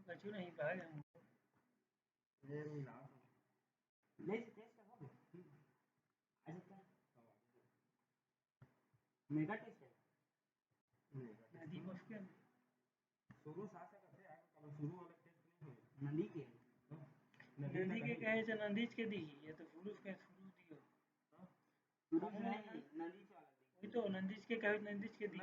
कछु नहीं भाग हम मेगा टेस्ट है नदी मस्के शुरू सासा का है कल शुरू वाला टेस्ट नहीं है नदी के नदी के कहे से नंदीच के दी ये तो फुलूस के शुरू दियो शुरू नहीं नदी वाला वही तो नंदीच के कहे नंदीच के दी